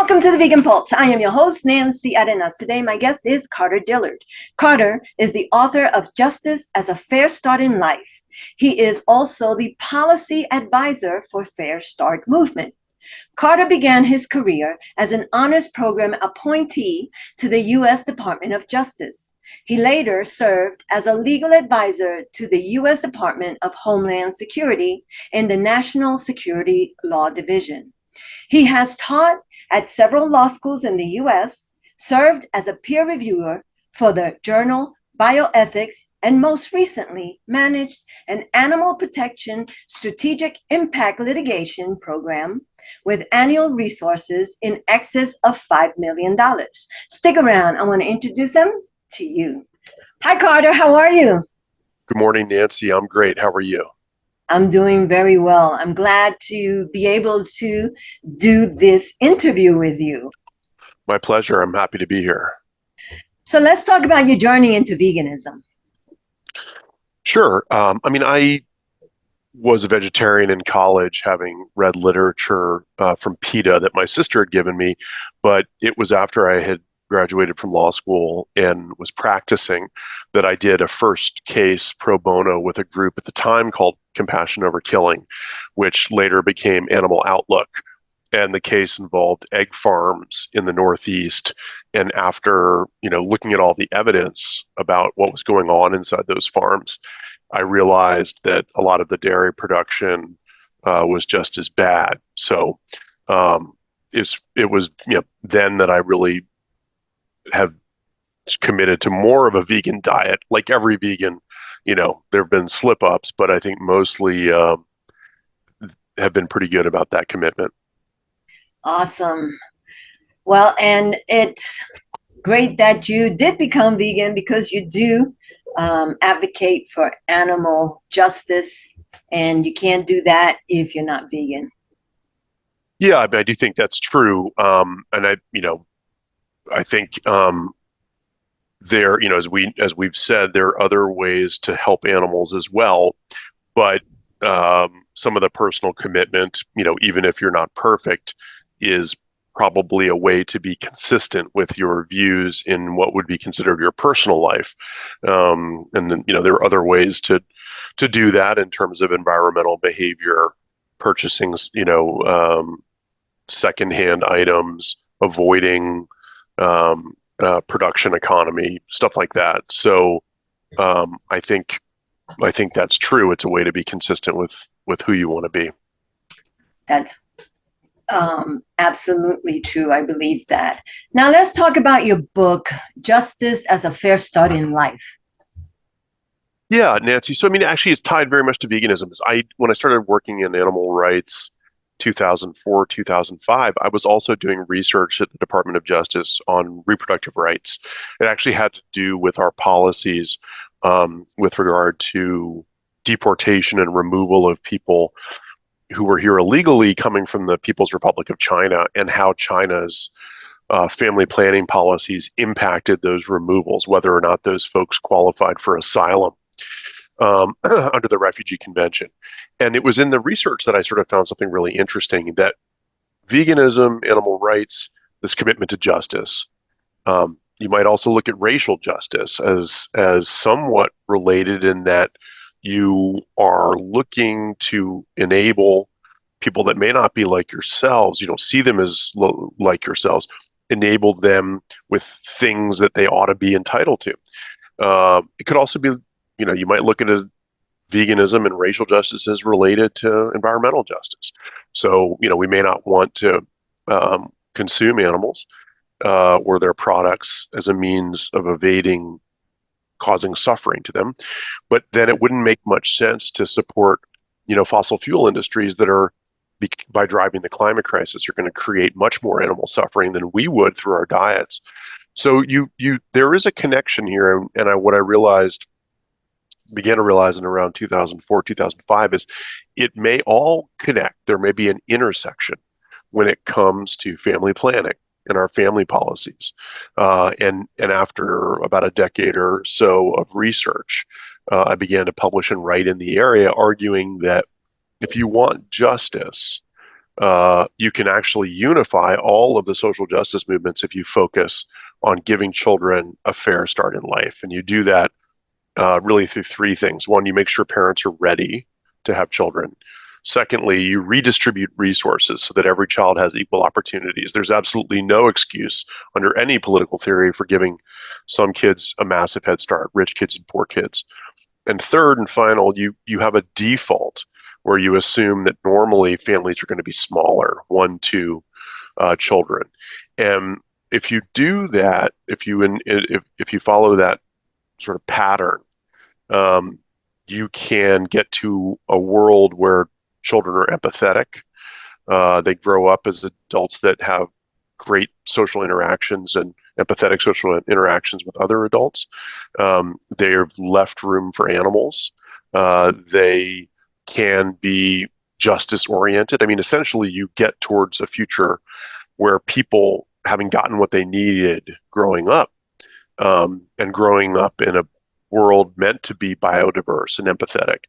Welcome to the Vegan Pulse. I am your host, Nancy Arenas. Today, my guest is Carter Dillard. Carter is the author of Justice as a Fair Start in Life. He is also the policy advisor for Fair Start Movement. Carter began his career as an honors program appointee to the U.S. Department of Justice. He later served as a legal advisor to the U.S. Department of Homeland Security in the National Security Law Division. He has taught at several law schools in the U.S., served as a peer reviewer for the journal Bioethics, and most recently managed an animal protection strategic impact litigation program with annual resources in excess of $5 million. Stick around. I want to introduce him to you. Hi, Carter. How are you? Good morning, Nancy. I'm great. How are you? I'm doing very well. I'm glad to be able to do this interview with you. My pleasure. I'm happy to be here. So let's talk about your journey into veganism. Sure. I was a vegetarian in college, having read literature from PETA that my sister had given me, but it was after I had graduated from law school and was practicing that I did a first case pro bono with a group at the time called Compassion Over Killing, which later became Animal Outlook. And the case involved egg farms in the Northeast. And after, looking at all the evidence about what was going on inside those farms, I realized that a lot of the dairy production was just as bad. So it was then that I really have committed to more of a vegan diet. Like every vegan, there have been slip ups, but I think mostly have been pretty good about that commitment. Awesome. Well, and it's great that you did become vegan because you do advocate for animal justice, and you can't do that if you're not vegan. Yeah, I do think that's true. I think there, as we've said, there are other ways to help animals as well. But some of the personal commitment, even if you're not perfect, is probably a way to be consistent with your views in what would be considered your personal life. And then, there are other ways to do that in terms of environmental behavior, purchasing, secondhand items, avoiding production economy, stuff like that. So I think that's true. It's a way to be consistent with who you want to be. That's absolutely true. I believe that. Now let's talk about your book, Justice as a Fair Start in Life. Yeah, Nancy. So actually, it's tied very much to veganism. When I started working in animal rights, 2004, 2005, I was also doing research at the Department of Justice on reproductive rights. It actually had to do with our policies with regard to deportation and removal of people who were here illegally coming from the People's Republic of China, and how China's family planning policies impacted those removals, whether or not those folks qualified for asylum under the Refugee Convention. And it was in the research that I sort of found something really interesting, that veganism, animal rights, this commitment to justice. You might also look at racial justice as somewhat related, in that you are looking to enable people that may not be like yourselves, you don't see them as like yourselves, enable them with things that they ought to be entitled to. It could also be, you might look at veganism and racial justice as related to environmental justice. So, we may not want to consume animals or their products as a means of evading causing suffering to them, but then it wouldn't make much sense to support, fossil fuel industries that are, by driving the climate crisis, are going to create much more animal suffering than we would through our diets. So there is a connection here, and what I began to realize in around 2004, 2005 is it may all connect. There may be an intersection when it comes to family planning and our family policies. And after about a decade or so of research, I began to publish and write in the area, arguing that if you want justice, you can actually unify all of the social justice movements if you focus on giving children a fair start in life. And you do that really through three things. One, you make sure parents are ready to have children. Secondly, you redistribute resources so that every child has equal opportunities. There's absolutely no excuse under any political theory for giving some kids a massive head start, rich kids and poor kids. And third and final, you have a default where you assume that normally families are going to be smaller, 1, 2 children. And if you do that, if you follow that sort of pattern, you can get to a world where children are empathetic. They grow up as adults that have great social interactions and empathetic social interactions with other adults. They have left room for animals. They can be justice oriented. I mean, essentially, you get towards a future where people, having gotten what they needed growing up, and growing up in a world meant to be biodiverse and empathetic,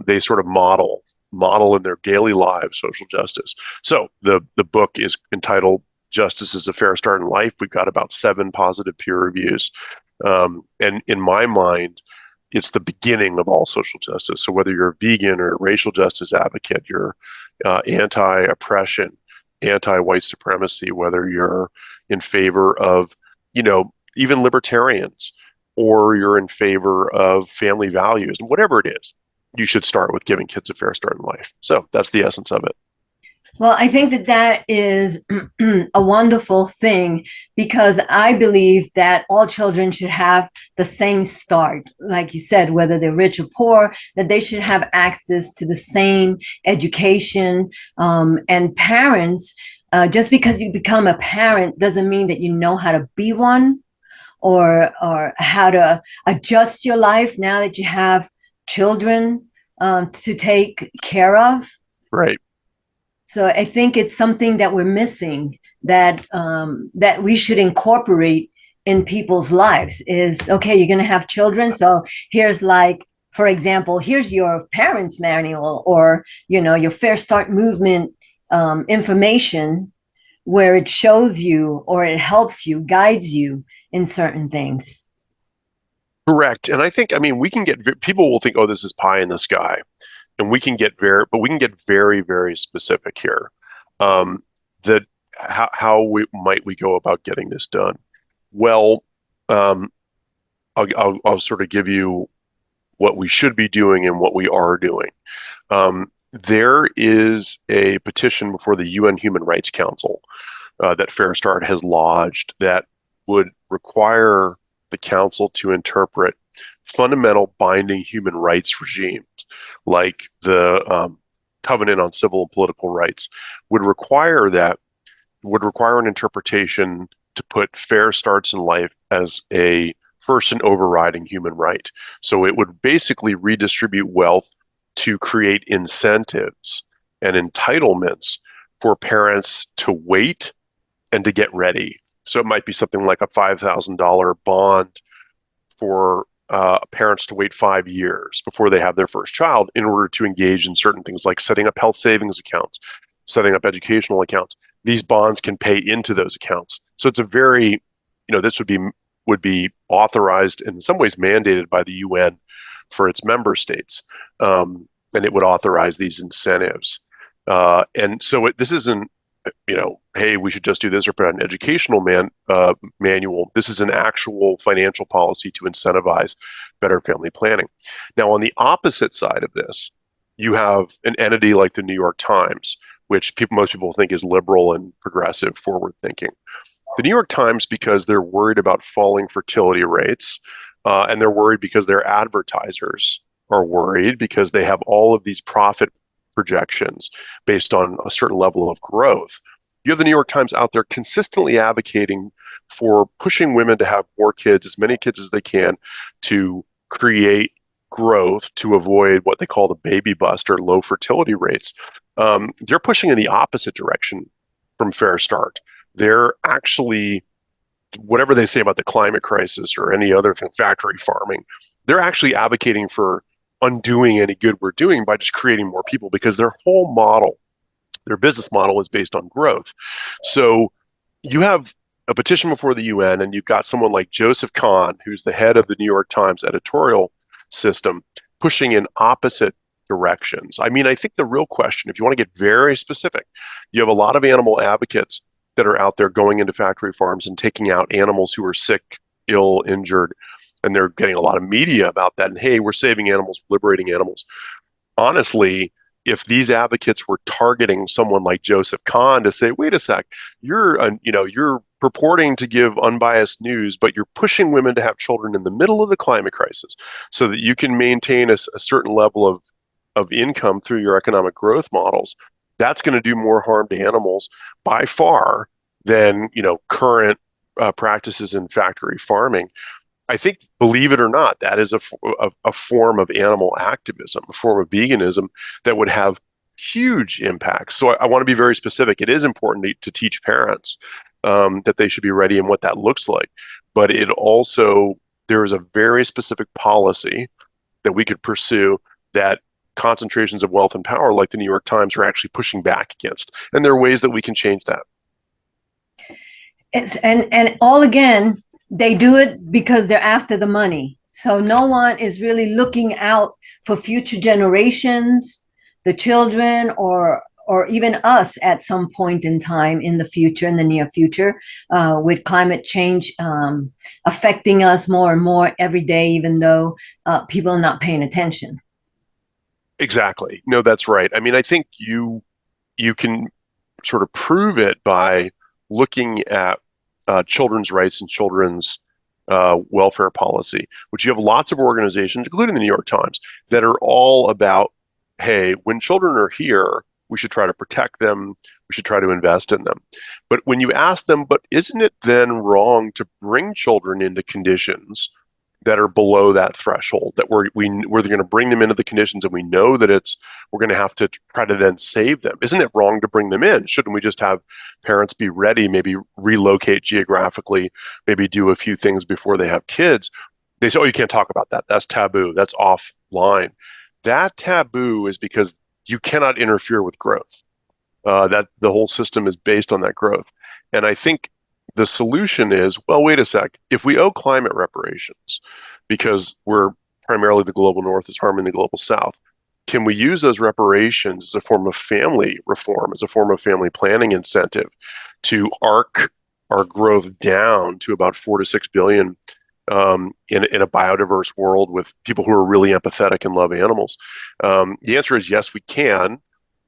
they sort of model in their daily lives social justice. So the book is entitled Justice is a Fair Start in Life. We've got about 7 positive peer reviews. And in my mind, it's the beginning of all social justice. So whether you're a vegan or a racial justice advocate, you're anti-oppression, anti-white supremacy, whether you're in favor of, even libertarians, or you're in favor of family values, and whatever it is, you should start with giving kids a fair start in life. So that's the essence of it. Well, I think that is a wonderful thing, because I believe that all children should have the same start. Like you said, whether they're rich or poor, that they should have access to the same education. And parents, just because you become a parent doesn't mean that you know how to be one, or how to adjust your life now that you have children to take care of. Right. So I think it's something that we're missing, that that we should incorporate in people's lives. Is, okay, you're going to have children, so here's, like, for example, here's your parents' manual, or your Fair Start movement information, where it shows you, or it helps you, guides you in certain things. Correct. And I think, we can get, people will think, oh, this is pie in the sky. And we can get very, very specific here. That how might we go about getting this done? Well, I'll sort of give you what we should be doing and what we are doing. There is a petition before the UN Human Rights Council that Fair Start has lodged that would require the council to interpret fundamental binding human rights regimes, like the Covenant on Civil and Political Rights, would require an interpretation to put fair starts in life as a first and overriding human right. So it would basically redistribute wealth to create incentives and entitlements for parents to wait and to get ready. So it might be something like a $5,000 bond for parents to wait 5 years before they have their first child in order to engage in certain things like setting up health savings accounts, setting up educational accounts. These bonds can pay into those accounts. So it's a very, this would be authorized, in some ways mandated by the UN for its member states, and it would authorize these incentives. And so this isn't, hey, we should just do this or put out an educational manual. This is an actual financial policy to incentivize better family planning. Now, on the opposite side of this, you have an entity like the New York Times, which most people think is liberal and progressive, forward thinking. The New York Times, because they're worried about falling fertility rates, and they're worried because their advertisers are worried because they have all of these profit projections based on a certain level of growth. You have the New York Times out there consistently advocating for pushing women to have more kids, as many kids as they can, to create growth to avoid what they call the baby bust, or low fertility rates. They're pushing in the opposite direction from Fair Start. They're actually, whatever they say about the climate crisis or any other thing, factory farming, they're actually advocating for undoing any good we're doing by just creating more people, because their whole model Their business model is based on growth. So you have a petition before the UN, and you've got someone like Joseph Kahn, who's the head of the New York Times editorial system, pushing in opposite directions. I mean, I think the real question, if you want to get very specific, you have a lot of animal advocates that are out there going into factory farms and taking out animals who are sick, ill, injured, and they're getting a lot of media about that. And hey, we're saving animals, liberating animals. Honestly, if these advocates were targeting someone like Joseph Kahn to say, wait a sec, you're purporting to give unbiased news, but you're pushing women to have children in the middle of the climate crisis so that you can maintain a certain level of income through your economic growth models. That's going to do more harm to animals by far than current practices in factory farming. I think, believe it or not, that is a form of animal activism, a form of veganism that would have huge impacts. So I want to be very specific. It is important to teach parents that they should be ready and what that looks like. But there is a very specific policy that we could pursue that concentrations of wealth and power like the New York Times are actually pushing back against. And there are ways that we can change that. And all again, they do it because they're after the money. So no one is really looking out for future generations, the children, or even us at some point in time in the future, in the near future, with climate change affecting us more and more every day, even though people are not paying attention. Exactly. No, that's right. I mean, I think you can sort of prove it by looking at children's rights and children's welfare policy, which you have lots of organizations, including the New York Times, that are all about, hey, when children are here, we should try to protect them. We should try to invest in them. But when you ask them, but isn't it then wrong to bring children into conditions that are below that threshold, that we're going to bring them into the conditions and we know that we're going to have to try to then save them? Isn't it wrong to bring them in? Shouldn't we just have parents be ready, maybe relocate geographically, maybe do a few things before they have kids? They say, oh, you can't talk about that. That's taboo. That's offline. That taboo is because you cannot interfere with growth. That the whole system is based on that growth. And I think the solution is, well, wait a sec. If we owe climate reparations because we're primarily the global north is harming the global south, can we use those reparations as a form of family reform, as a form of family planning incentive to arc our growth down to about 4 to 6 billion in a biodiverse world with people who are really empathetic and love animals? The answer is yes, we can.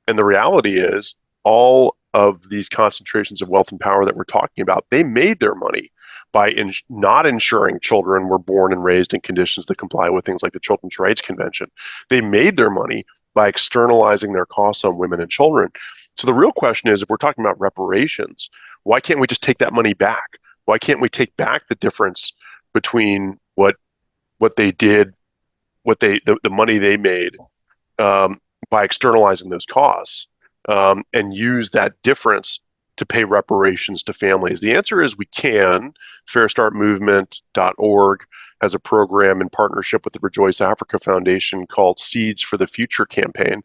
And the reality is all of these concentrations of wealth and power that we're talking about, they made their money by not ensuring children were born and raised in conditions that comply with things like the Children's Rights Convention. They made their money by externalizing their costs on women and children. So the real question is, if we're talking about reparations, why can't we just take that money back? Why can't we take back the difference between what they did, the money they made by externalizing those costs? And use that difference to pay reparations to families? The answer is we can. FairStartMovement.org has a program in partnership with the Rejoice Africa Foundation called Seeds for the Future campaign.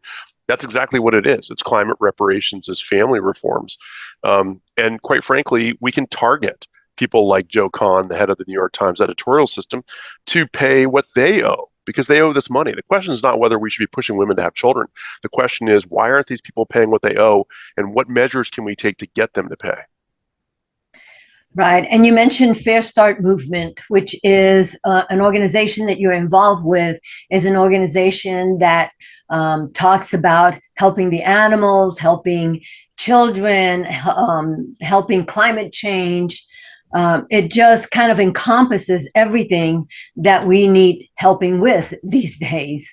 That's exactly what it is. It's climate reparations as family reforms. And quite frankly, we can target people like Joe Kahn, the head of the New York Times editorial system, to pay what they owe, because they owe this money. The question is not whether we should be pushing women to have children. The question is, why aren't these people paying what they owe, and what measures can we take to get them to pay? Right. And you mentioned Fair Start Movement, which is an organization that you're involved with, is an organization that talks about helping the animals, helping children, helping climate change. It just kind of encompasses everything that we need helping with these days.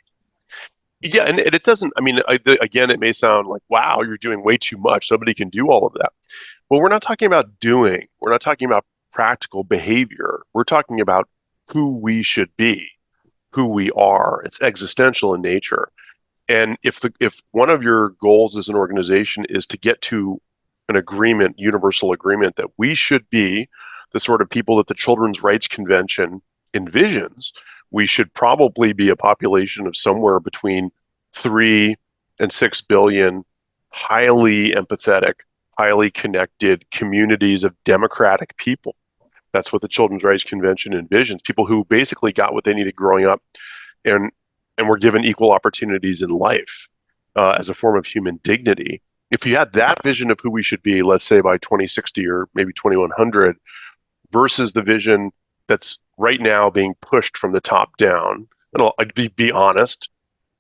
Yeah, and it doesn't, I mean, again, it may sound like, wow, you're doing way too much. Nobody can do all of that. Well, we're not talking about doing. We're not talking about practical behavior. We're talking about who we should be, who we are. It's existential in nature. And if one of your goals as an organization is to get to an agreement, universal agreement, that we should be the sort of people that the Children's Rights Convention envisions, we should probably be a population of somewhere between 3 and 6 billion highly empathetic, highly connected communities of democratic people. That's what the Children's Rights Convention envisions. People who basically got what they needed growing up and were given equal opportunities in life as a form of human dignity. If you had that vision of who we should be, let's say by 2060 or maybe 2100, versus the vision that's right now being pushed from the top down, and I'd be honest,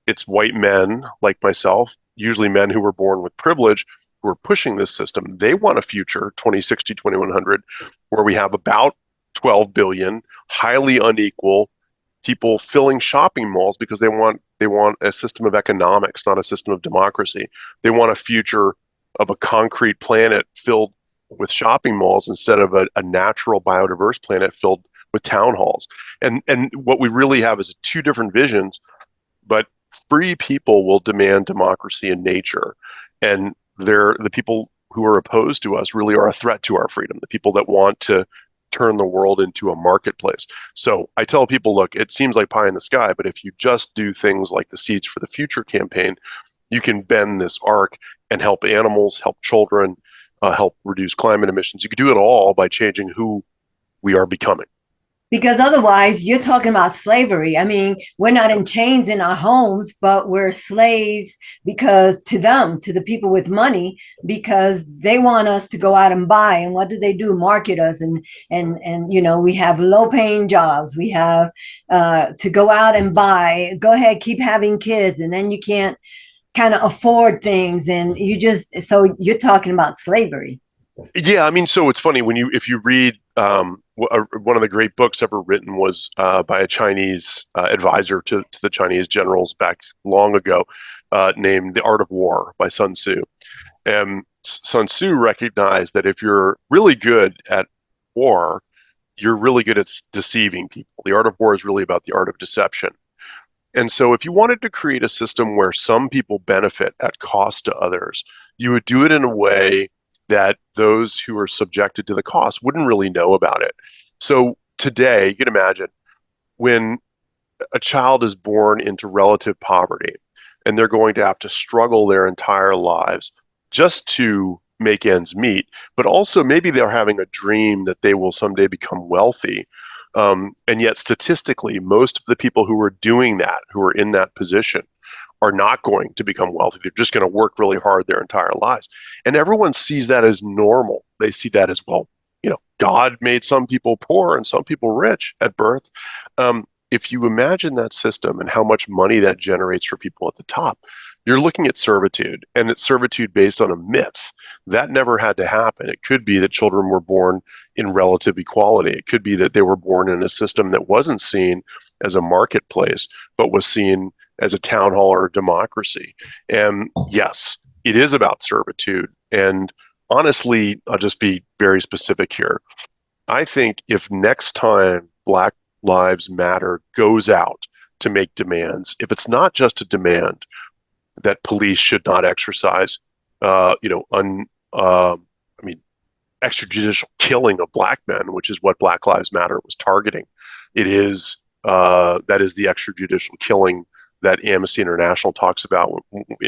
it's white men like myself, usually men who were born with privilege, who are pushing this system. They want a future, 2060, 2100, where we have about 12 billion, highly unequal people filling shopping malls because they want a system of economics, not a system of democracy. They want a future of a concrete planet filled with shopping malls instead of a natural biodiverse planet filled with town halls. And what we really have is two different visions, but free people will demand democracy in nature. And the people who are opposed to us really are a threat to our freedom, the people that want to turn the world into a marketplace. So I tell people, look, it seems like pie in the sky, but if you just do things like the Seeds for the Future campaign, you can bend this arc and help animals, help children, help reduce climate emissions. You can do it all by changing who we are becoming. Because otherwise, you're talking about slavery. I mean, we're not in chains in our homes, but we're slaves because to them, to the people with money, because they want us to go out and buy. And what do? Market us, and we have low paying jobs. We have to go out and buy. Go ahead, keep having kids, and then you can't kind of afford things, and so you're talking about slavery. Yeah, I mean, so it's funny if you read one of the great books ever written was by a Chinese advisor to the Chinese generals back long ago, named The Art of War by Sun Tzu. And Sun Tzu recognized that if you're really good at war, you're really good at deceiving people. The art of war is really about the art of deception. And so if you wanted to create a system where some people benefit at cost to others, you would do it in a way that those who are subjected to the cost wouldn't really know about it. So today, you can imagine when a child is born into relative poverty and they're going to have to struggle their entire lives just to make ends meet, but also maybe they're having a dream that they will someday become wealthy. And yet, statistically, most of the people who are doing that, who are in that position, are not going to become wealthy. They're just going to work really hard their entire lives. And everyone sees that as normal. They see that as, well, God made some people poor and some people rich at birth. If you imagine that system and how much money that generates for people at the top, you're looking at servitude, and it's servitude based on a myth. That never had to happen. It could be that children were born in relative equality. It could be that they were born in a system that wasn't seen as a marketplace, but was seen as a town hall or a democracy. And yes, it is about servitude. And honestly, I'll just be very specific here. I think if next time Black Lives Matter goes out to make demands, if it's not just a demand that police should not exercise, extrajudicial killing of Black men, which is what Black Lives Matter was targeting. It is that is the extrajudicial killing that Amnesty International talks about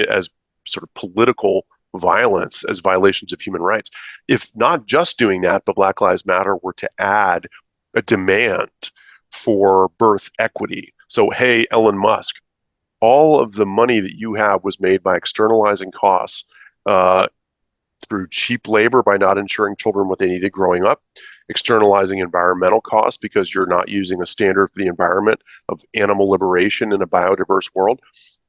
as sort of political violence, as violations of human rights. If not just doing that, but Black Lives Matter were to add a demand for birth equity. So, hey, Elon Musk, all of the money that you have was made by externalizing costs through cheap labor by not ensuring children what they needed growing up, externalizing environmental costs because you're not using a standard for the environment of animal liberation in a biodiverse world.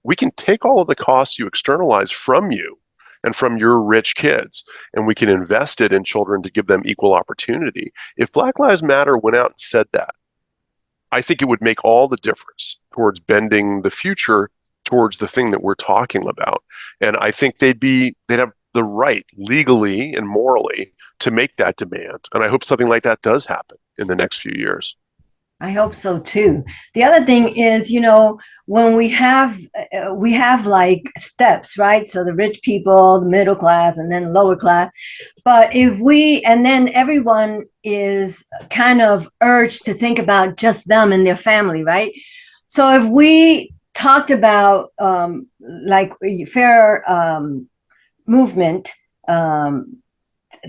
We can take all of the costs you externalize from you and from your rich kids, and we can invest it in children to give them equal opportunity. If Black Lives Matter went out and said that, I think it would make all the difference towards bending the future towards the thing that we're talking about. And I think they'd have the right legally and morally to make that demand. And I hope something like that does happen in the next few years. I hope so too. The other thing is, when we have like steps, right? So the rich people, the middle class, and then lower class. But and then everyone is kind of urged to think about just them and their family, right? So if we talked about like fair movement,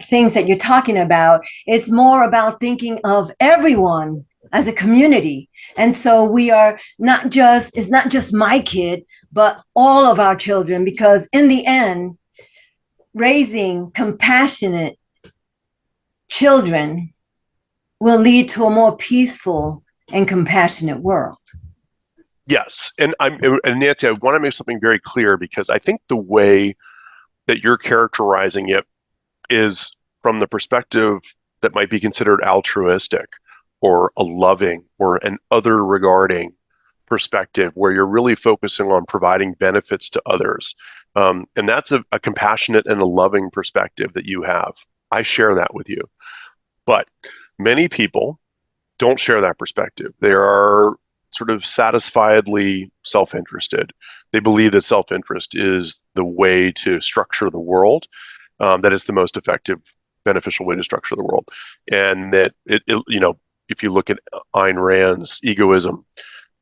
things that you're talking about, it's more about thinking of everyone as a community. And so we are not just, it's not just my kid, but all of our children, because in the end, raising compassionate children will lead to a more peaceful and compassionate world. Yes. And Nancy, I want to make something very clear, because I think the way that you're characterizing it is from the perspective that might be considered altruistic or a loving or an other regarding perspective, where you're really focusing on providing benefits to others. And that's a compassionate and a loving perspective that you have. I share that with you. But many people don't share that perspective. They are sort of satisfiedly self-interested. They believe that self-interest is the way to structure the world, that it's the most effective, beneficial way to structure the world. And that if you look at Ayn Rand's egoism,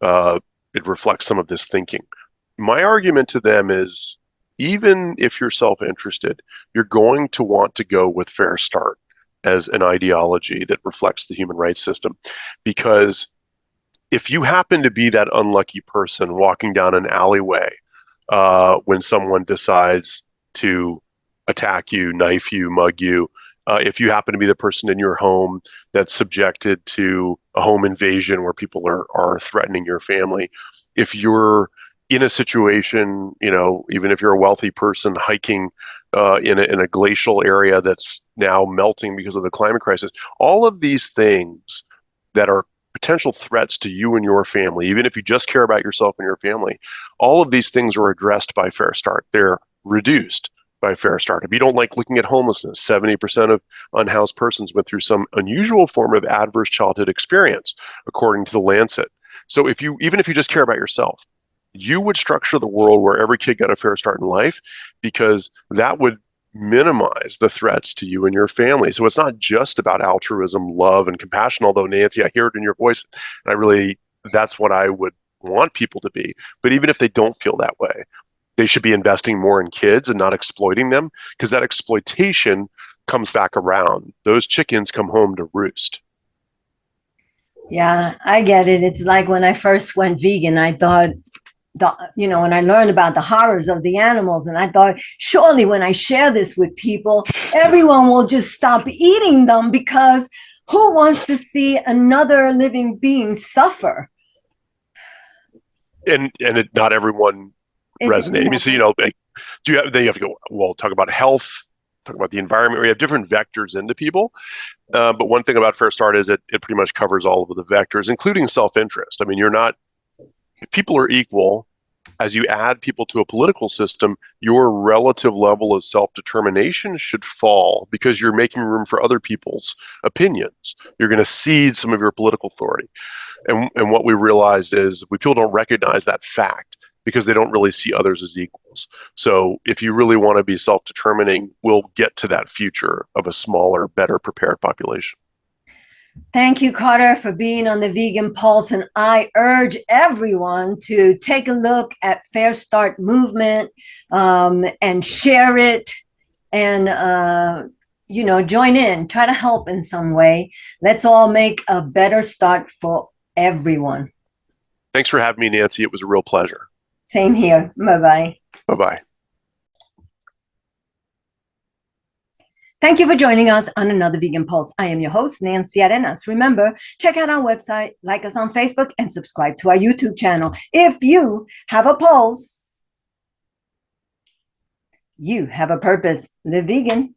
it reflects some of this thinking. My argument to them is, even if you're self-interested, you're going to want to go with Fair Start as an ideology that reflects the human rights system. Because if you happen to be that unlucky person walking down an alleyway when someone decides to attack you, knife you, mug you, if you happen to be the person in your home that's subjected to a home invasion where people are threatening your family, if you're in a situation, even if you're a wealthy person hiking in a glacial area that's now melting because of the climate crisis, all of these things that are potential threats to you and your family, even if you just care about yourself and your family, all of these things are addressed by Fair Start. They're reduced by Fair Start. If you don't like looking at homelessness, 70% of unhoused persons went through some unusual form of adverse childhood experience, according to the Lancet. So even if you just care about yourself, you would structure the world where every kid got a fair start in life, because that would minimize the threats to you and your family. So it's not just about altruism, love, and compassion, although, Nancy, I hear it in your voice, and that's what I would want people to be. But even if they don't feel that way, they should be investing more in kids and not exploiting them, because that exploitation comes back around. Those chickens come home to roost. Yeah, I get it. It's like when I first went vegan, I thought, when I learned about the horrors of the animals, and I thought, surely when I share this with people, everyone will just stop eating them, because who wants to see another living being suffer? And not everyone resonate. I mean, so then you have to go, well, talk about health, talk about the environment. We have different vectors into people. But one thing about Fair Start is it pretty much covers all of the vectors, including self-interest. I mean, if people are equal, as you add people to a political system, your relative level of self-determination should fall, because you're making room for other people's opinions. You're going to cede some of your political authority. And what we realized is people don't recognize that fact, because they don't really see others as equals. So if you really want to be self-determining, we'll get to that future of a smaller, better prepared population. Thank you, Carter, for being on the Vegan Pulse. And I urge everyone to take a look at Fair Start movement and share it, and join in, try to help in some way. Let's all make a better start for everyone. Thanks for having me, Nancy. It was a real pleasure. Same here. Bye-bye. Bye-bye. Thank you for joining us on another Vegan Pulse. I am your host, Nancy Arenas. Remember, check out our website, like us on Facebook, and subscribe to our YouTube channel. If you have a pulse, you have a purpose. Live vegan.